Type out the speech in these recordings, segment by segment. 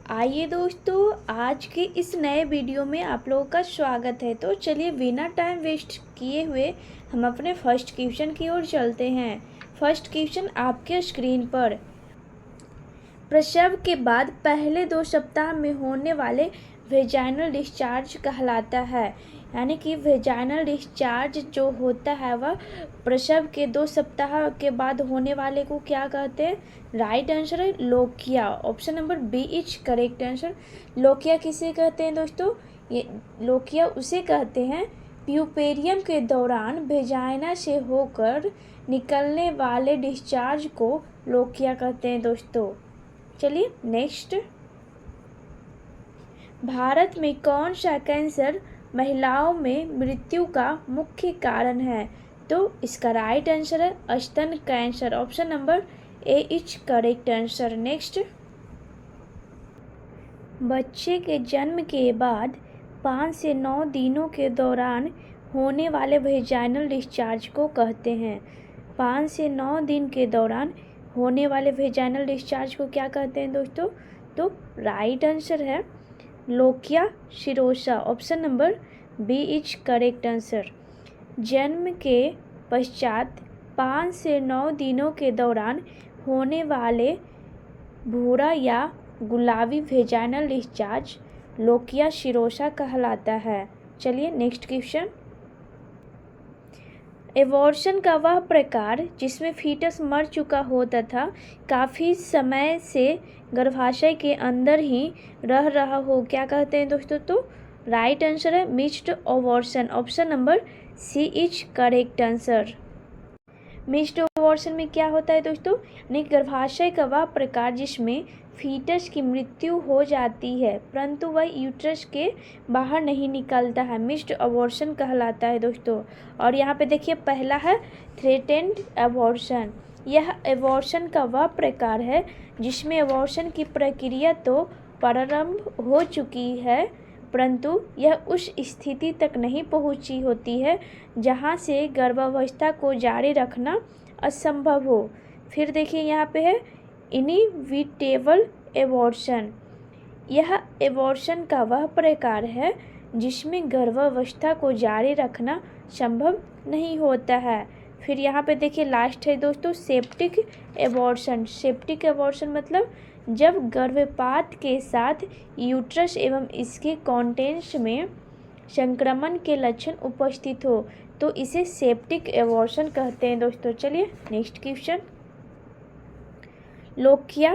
आइए दोस्तों, आज के इस नए वीडियो में आप लोगों का स्वागत है। तो चलिए बिना टाइम वेस्ट किए हुए हम अपने फर्स्ट क्वेश्चन की ओर चलते हैं। फर्स्ट क्वेश्चन आपके स्क्रीन पर। प्रसव के बाद पहले 2 सप्ताह में होने वाले वेजाइनल डिस्चार्ज कहलाता है। यानी कि वेजाइनल डिस्चार्ज जो होता है वह प्रसव के 2 सप्ताह के बाद होने वाले को क्या कहते हैं? राइट आंसर है lochia. Option number B is correct answer. Lochia किसे कहते हैं दोस्तों? ये लोकिया उसे कहते हैं प्यूपेरियम के दौरान वेजाइना से होकर निकलने वाले डिस्चार्ज को लोकिया कहते हैं दोस्तों। चलिए नेक्स्ट। भारत में कौन सा कैंसर महिलाओं में मृत्यु का मुख्य कारण है? तो इसका राइट आंसर है स्तन cancer. Option number A is correct answer. Next. बच्चे के जन्म के बाद 5 से 9 दिनों के दौरान होने वाले वेजाइनल डिस्चार्ज को कहते हैं। 5 से 9 दिन के दौरान होने वाले वेजाइनल डिस्चार्ज को क्या कहते हैं दोस्तों? तो राइट आंसर है lochia serosa. Option number B is correct answer. जन्म के पश्चात 5 से 9 दिनों के दौरान होने वाले भूरा या गुलाबी वेजाइनल डिस्चार्ज लोकिया शिरोसा कहलाता है। चलिए नेक्स्ट क्वेश्चन। एबॉर्शन का वह प्रकार जिसमें फीटस मर चुका हो तथा काफ़ी समय से गर्भाशय के अंदर ही रह रहा हो, क्या कहते हैं दोस्तों? तो राइट आंसर है mixed abortion. Option number C is correct answer. Mixed abortion में क्या होता है दोस्तों? यानी गर्भाशय का वह प्रकार जिसमें फीटस की मृत्यु हो जाती है परंतु वह यूट्रस के बाहर नहीं निकलता है, मिक्स्ड एबॉर्शन कहलाता है दोस्तों। और यहाँ पे देखिए पहला है थ्रेटेंड एबॉर्शन। यह एबॉर्शन का वह प्रकार है जिसमें एबॉर्शन की प्रक्रिया तो प्रारंभ हो चुकी है परंतु यह उस स्थिति तक नहीं पहुंची होती है जहां से गर्भावस्था को जारी रखना असंभव हो। फिर देखिए यहाँ पे है इनइविटेबल एबॉर्शन। यह एबॉर्शन का वह प्रकार है जिसमें गर्भावस्था को जारी रखना संभव नहीं होता है। फिर यहाँ पे देखिए लास्ट है दोस्तों सेप्टिक एबॉर्शन। सेप्टिक एबॉर्शन मतलब जब गर्भपात के साथ यूट्रस एवं इसके कंटेंट्स में संक्रमण के लक्षण उपस्थित हो तो इसे सेप्टिक एबॉर्शन कहते हैं दोस्तों। चलिए नेक्स्ट क्वेश्चन। लोकिया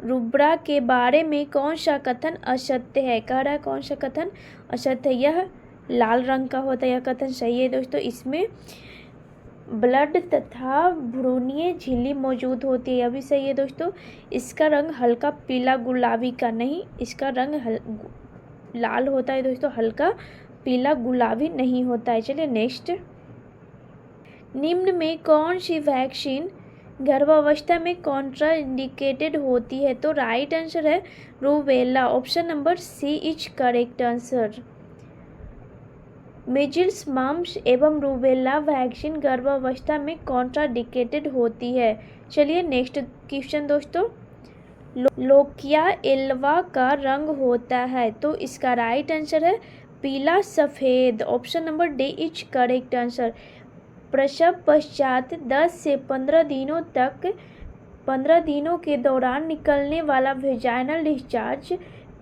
रुब्रा के बारे में कौन सा कथन असत्य है? कह रहा है कौन सा कथन असत्य है? यह लाल रंग का होता है, यह कथन सही है दोस्तों। इसमें ब्लड तथा भ्रूणीय झिल्ली मौजूद होती है, यह भी सही है दोस्तों। इसका रंग हल्का पीला गुलाबी का नहीं, इसका रंग लाल होता है दोस्तों, हल्का पीला गुलाबी नहीं होता है। चलिए नेक्स्ट। निम्न में कौन सी वैक्सीन गर्भावस्था में कॉन्ट्राइंडिकेटेड होती है? तो राइट आंसर है rubella. Option number C is correct answer. Measles, mumps एवं रूबेला वैक्सीन गर्भावस्था में कॉन्ट्राइंडिकेटेड होती है। चलिए नेक्स्ट क्वेश्चन दोस्तों। लोकिया एल्वा का रंग होता है तो इसका राइट आंसर है पीला सफ़ेद। Option number D is correct answer. प्रसव पश्चात 10 से 15 दिनों तक 15 दिनों के दौरान निकलने वाला वेजाइनल डिस्चार्ज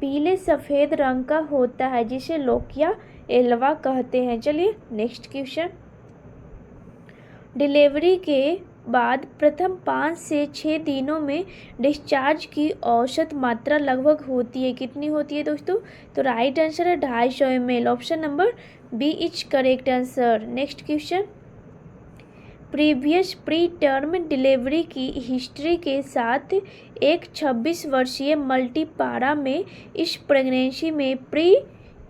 पीले सफ़ेद रंग का होता है जिसे लोकिया एल्वा कहते हैं। चलिए नेक्स्ट क्वेश्चन। डिलीवरी के बाद प्रथम 5 से 6 दिनों में डिस्चार्ज की औसत मात्रा लगभग होती है, कितनी होती है दोस्तों? तो राइट आंसर है 250 ml। Option number B is correct answer. Next question. Previous preterm delivery की हिस्ट्री के साथ एक 26 वर्षीय मल्टीपारा में इस प्रेगनेंसी में प्री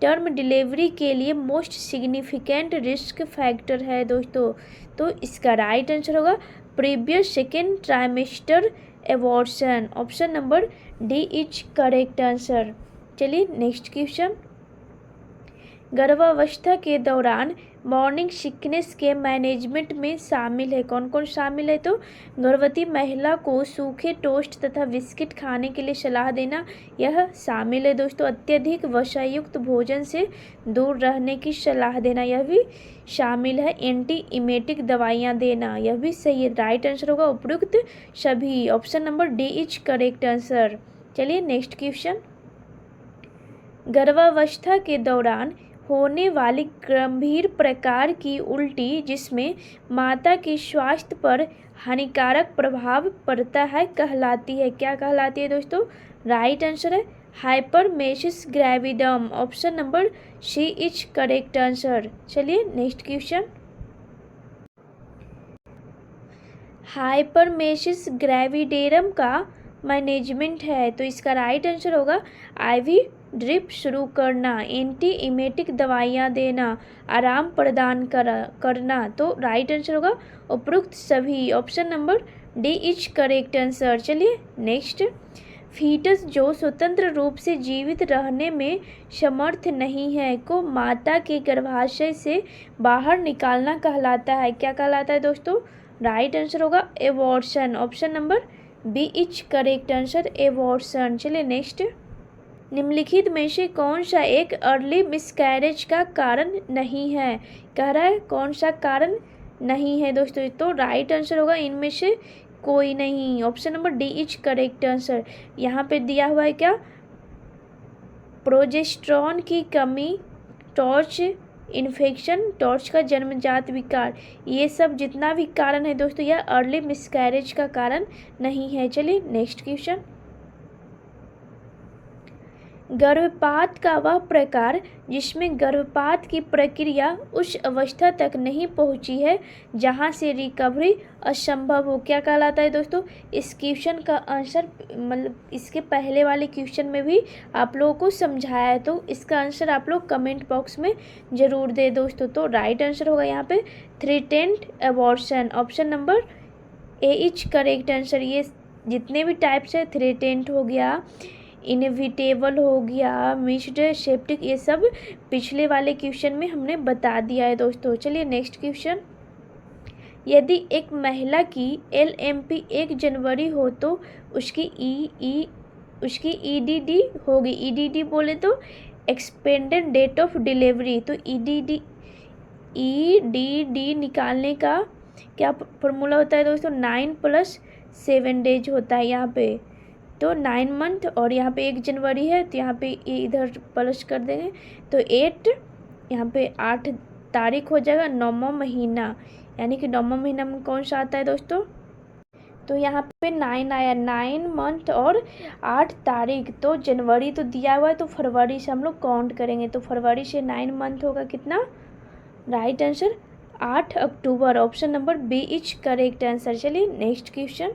टर्म डिलीवरी के लिए मोस्ट सिग्निफिकेंट रिस्क फैक्टर है दोस्तों। तो इसका राइट आंसर होगा previous second trimester abortion. Option number D is correct answer. चलिए नेक्स्ट क्वेश्चन। गर्भावस्था के दौरान मॉर्निंग सिकनेस के मैनेजमेंट में शामिल है। कौन कौन शामिल है? तो गर्भवती महिला को सूखे टोस्ट तथा बिस्किट खाने के लिए सलाह देना, यह शामिल है दोस्तों। अत्यधिक वसायुक्त भोजन से दूर रहने की सलाह देना, यह भी शामिल है। एंटी इमेटिक दवाइयाँ देना, यह भी सही है। राइट आंसर होगा उपयुक्त सभी। Option number D is correct answer. चलिए नेक्स्ट क्वेश्चन। गर्भावस्था के दौरान होने वाली गंभीर प्रकार की उल्टी जिसमें माता के स्वास्थ्य पर हानिकारक प्रभाव पड़ता है कहलाती है, क्या कहलाती है दोस्तों? राइट आंसर है hyperemesis gravidarum. Option number C is correct answer. चलिए नेक्स्ट क्वेश्चन। हाइपरमेसिस ग्रेविडेरम का मैनेजमेंट है, तो इसका राइट आंसर होगा आईवी ड्रिप शुरू करना, एंटी इमेटिक दवाइयाँ देना, आराम प्रदान करना। तो राइट आंसर होगा उपरोक्त सभी। Option number D is correct answer. चलिए नेक्स्ट। फीटस जो स्वतंत्र रूप से जीवित रहने में समर्थ नहीं है को माता के गर्भाशय से बाहर निकालना कहलाता है, क्या कहलाता है दोस्तों? राइट आंसर होगा abortion. Option number B is correct answer, abortion. चलिए नेक्स्ट। निम्नलिखित में से कौन सा एक अर्ली मिसकैरेज का कारण नहीं है? कह रहा है कौन सा कारण नहीं है दोस्तों, तो राइट आंसर होगा इनमें से कोई नहीं। Option number D is correct answer. यहाँ पे दिया हुआ है क्या? प्रोजेस्टेरॉन की कमी, टॉर्च इन्फेक्शन, टॉर्च का जन्मजात विकार, ये सब जितना भी कारण है दोस्तों यह अर्ली मिसकैरेज का कारण नहीं है। चलिए नेक्स्ट क्वेश्चन। गर्भपात का वह प्रकार जिसमें गर्भपात की प्रक्रिया उस अवस्था तक नहीं पहुंची है जहां से रिकवरी असंभव हो, क्या कहलाता है दोस्तों? इस क्वेश्चन का आंसर मतलब इसके पहले वाले क्वेश्चन में भी आप लोगों को समझाया है, तो इसका आंसर आप लोग कमेंट बॉक्स में ज़रूर दे दोस्तों। तो राइट आंसर होगा यहाँ पे threatened abortion. Option number A is correct answer. ये जितने भी टाइप्स है, थ्रेटेंड हो गया, इनएविटेबल हो गया, मिस्ड सेप्टिक, ये सब पिछले वाले क्वेश्चन में हमने बता दिया है दोस्तों। चलिए नेक्स्ट क्वेश्चन। यदि एक महिला की LMP 1 जनवरी हो तो उसकी EDD होगी। EDD बोले तो एक्सपेंडेड डेट ऑफ डिलीवरी, तो EDD निकालने का क्या फॉर्मूला होता है दोस्तों? 9 + 7 डेज होता है यहाँ पे, तो 9 मंथ, और यहाँ पे 1 जनवरी है तो यहाँ पे इधर प्लस कर देंगे तो 8, यहाँ पे 8 तारीख हो जाएगा 9वां महीना, यानी कि 9वां महीना में कौन सा आता है दोस्तों? तो यहाँ पे 9 आया, 9 मंथ और 8 तारीख, तो जनवरी तो दिया हुआ है तो फरवरी से हम लोग काउंट करेंगे, तो फरवरी से 9 मंथ होगा कितना? Right answer 8 October. Option number B is correct answer. चलिए नेक्स्ट क्वेश्चन।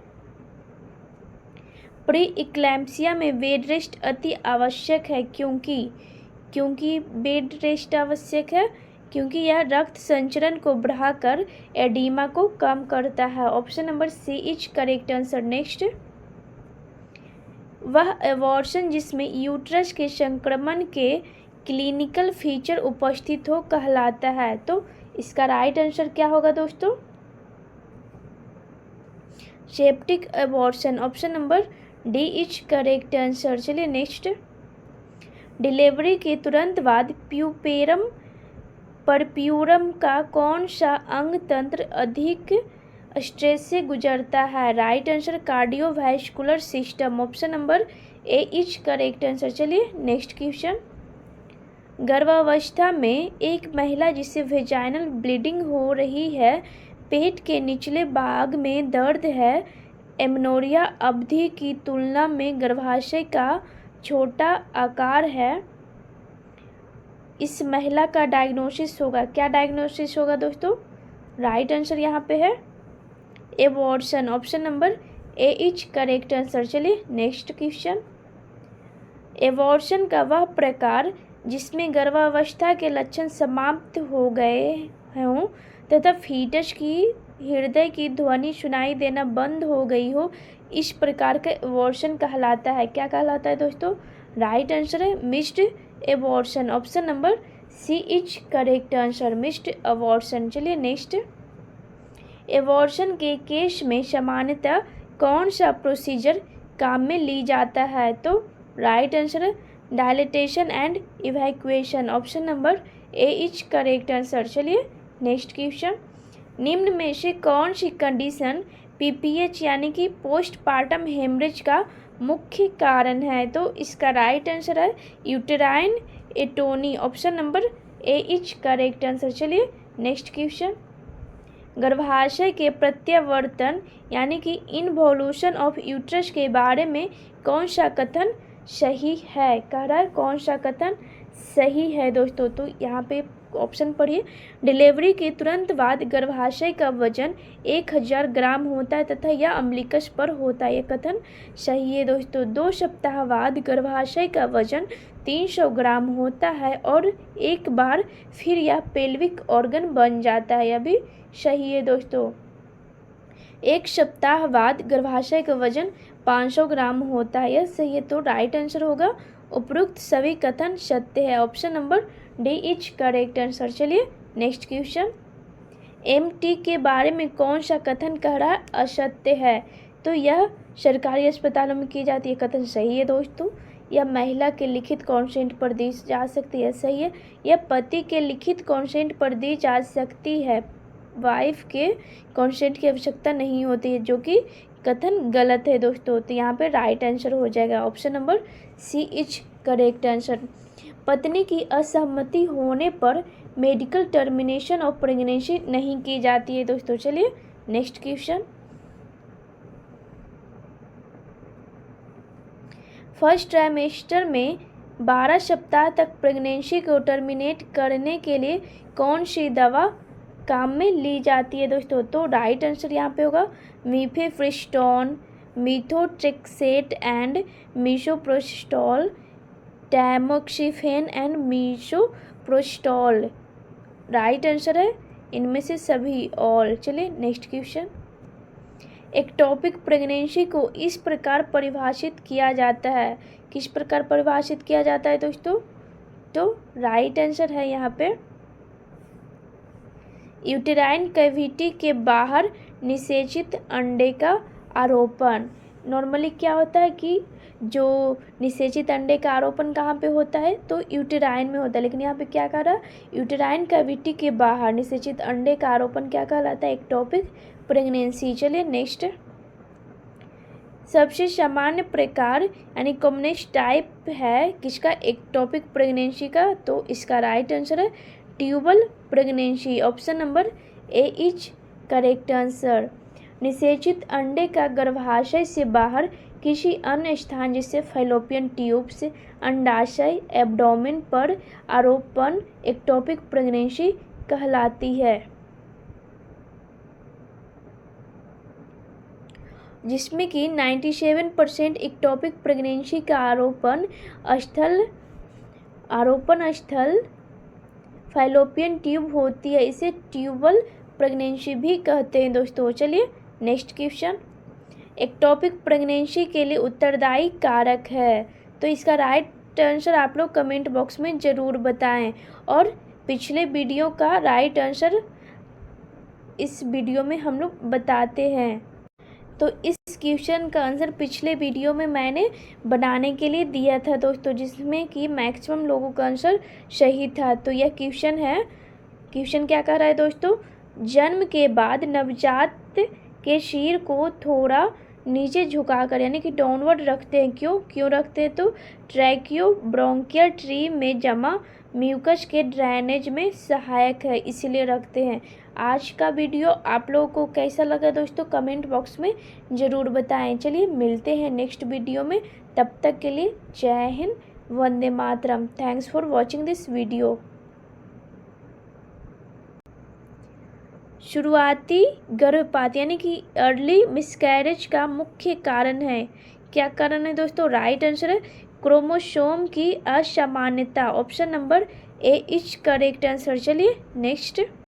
प्री इक्लैम्सिया में बेड रेस्ट अति आवश्यक है क्योंकि बेड रेस्ट आवश्यक है क्योंकि यह रक्त संचरण को बढ़ाकर एडीमा को कम करता है। Option number C is correct answer. Next. वह एबॉर्शन जिसमें यूट्रस के संक्रमण के क्लिनिकल फीचर उपस्थित हो कहलाता है, तो इसका राइट आंसर क्या होगा दोस्तों? Septic abortion. Option number D is correct answer. चलिए नेक्स्ट। डिलीवरी के तुरंत बाद परप्यूरम का कौन सा अंग तंत्र अधिक स्ट्रेस से गुजरता है? Right answer cardiovascular system. Option number A is correct answer. चलिए नेक्स्ट क्वेश्चन। गर्भावस्था में एक महिला जिसे वेजाइनल ब्लीडिंग हो रही है, पेट के निचले भाग में दर्द है, एमेनोरिया अवधि की तुलना में गर्भाशय का छोटा आकार है, इस महिला का डायग्नोसिस होगा, क्या डायग्नोसिस होगा दोस्तों? राइट आंसर यहाँ पे है abortion. Option number A is correct answer. चलिए नेक्स्ट क्वेश्चन। एबॉर्शन का वह प्रकार जिसमें गर्भावस्था के लक्षण समाप्त हो गए हों तथा फीटस की हृदय की ध्वनि सुनाई देना बंद हो गई हो, इस प्रकार का एबॉर्शन कहलाता है, क्या कहलाता है दोस्तों? राइट आंसर है missed abortion. Option number C is correct answer. Missed abortion. चलिए नेक्स्ट, एबॉर्शन के केस में सामान्यतः कौन सा प्रोसीजर काम में ली जाता है? तो right answer dilatation and evacuation. Option number A is correct answer. चलिए नेक्स्ट क्वेश्चन, निम्न में से कौन सी कंडीशन पीपीएच यानी कि पोस्टपार्टम हेमरेज का मुख्य कारण है? तो इसका राइट आंसर है uterine atony. Option number A is correct answer. चलिए नेक्स्ट क्वेश्चन, गर्भाशय के प्रत्यावर्तन यानी कि इन्वोल्यूशन ऑफ यूट्रस के बारे में कौन सा कथन सही है? कह रहा है कौन सा कथन सही है दोस्तों? तो यहाँ पे ऑप्शन पढ़िए, डिलीवरी के तुरंत बाद गर्भाशय का वजन 1000 ग्राम होता है तथा यह अम्बिलिकस पर होता है। यह कथन सही है दोस्तों। 2 सप्ताह बाद गर्भाशय का वजन 300 ग्राम होता है और एक बार फिर यह पेल्विक ऑर्गन बन जाता है। यह भी सही है दोस्तों। 1 सप्ताह बाद गर्भाशय का वजन 500 ग्राम होता है। यह सही है। तो राइट आंसर होगा उपरोक्त सभी कथन सत्य है। Option number D is correct answer. चलिए नेक्स्ट क्वेश्चन, एमटी के बारे में कौन सा कथन कह रहा है असत्य है? तो यह सरकारी अस्पतालों में की जाती है। कथन सही है दोस्तों। यह महिला के लिखित कॉन्सेंट पर दी जा सकती है। सही है। यह पति के लिखित कॉन्सेंट पर दी जा सकती है, वाइफ के कॉन्सेंट की आवश्यकता नहीं होती है, जो कि कथन गलत है दोस्तों। तो यहाँ पे राइट आंसर हो जाएगा option number C is correct answer. पत्नी की असहमति होने पर मेडिकल टर्मिनेशन ऑफ प्रेगनेंसी नहीं की जाती है दोस्तों। चलिए नेक्स्ट क्वेश्चन, फर्स्ट ट्राइमेस्टर में 12 सप्ताह तक प्रेगनेंसी को टर्मिनेट करने के लिए कौन सी दवा काम में ली जाती है दोस्तों? तो राइट आंसर यहाँ पे होगा mifepristone, methotrexate and misoprostol, tamoxifen and misoprostol. Right answer है इनमें से सभी ऑल। चलिए नेक्स्ट क्वेश्चन, एक्टोपिक प्रेगनेंसी को इस प्रकार परिभाषित किया जाता है। किस प्रकार परिभाषित किया जाता है दोस्तों? तो राइट आंसर है यहाँ पे यूटेराइन कैविटी के बाहर निषेचित अंडे का आरोपण। नॉर्मली क्या होता है कि जो निषेचित अंडे का आरोपण कहाँ पे होता है? तो यूटेराइन में होता है, लेकिन यहाँ पे क्या कह रहा है? यूटेराइन कैविटी के बाहर निषेचित अंडे का आरोपण क्या कहलाता है? Ectopic pregnancy. चलिए नेक्स्ट, सबसे सामान्य प्रकार यानी कॉमनेस्ट टाइप है किसका? एक्टोपिक प्रेगनेंसी का। तो इसका राइट आंसर है tubal pregnancy. Option number A is correct answer. निषेचित अंडे का गर्भाशय से बाहर किसी अन्य स्थान जैसे फैलोपियन ट्यूब से अंडाशय एब्डोमेन पर आरोपण एक्टोपिक प्रेगनेंसी कहलाती है, जिसमें कि 97% एक्टोपिक प्रेगनेंसी का आरोपण स्थल फैलोपियन ट्यूब होती है। इसे ट्यूबल प्रेगनेंसी भी कहते हैं दोस्तों। चलिए नेक्स्ट क्वेश्चन, एक्टोपिक प्रेगनेंसी के लिए उत्तरदायी कारक है। तो इसका राइट आंसर आप लोग कमेंट बॉक्स में ज़रूर बताएं और पिछले वीडियो का राइट आंसर इस वीडियो में हम लोग बताते हैं। तो इस क्वेश्चन का आंसर पिछले वीडियो में मैंने बनाने के लिए दिया था दोस्तों, जिसमें कि मैक्सिमम लोगों का आंसर सही था। तो यह क्वेश्चन है, क्वेश्चन क्या कह रहा है दोस्तों? जन्म के बाद नवजात के सिर को थोड़ा नीचे झुकाकर यानी कि डाउनवर्ड रखते हैं। क्यों रखते हैं? तो ट्रैकियो ब्रोंकियल ट्री में जमा म्यूकस के ड्रेनेज में सहायक है, इसीलिए रखते हैं। आज का वीडियो आप लोगों को कैसा लगा दोस्तों? कमेंट बॉक्स में ज़रूर बताएं। चलिए मिलते हैं नेक्स्ट वीडियो में, तब तक के लिए जय हिंद, वंदे मातरम। Thanks for watching this video. शुरुआती गर्भपात यानी कि अर्ली मिसकैरेज का मुख्य कारण है। क्या कारण है दोस्तों? राइट आंसर है क्रोमोसोम की असामान्यता। Option number A is correct answer. चलिए नेक्स्ट,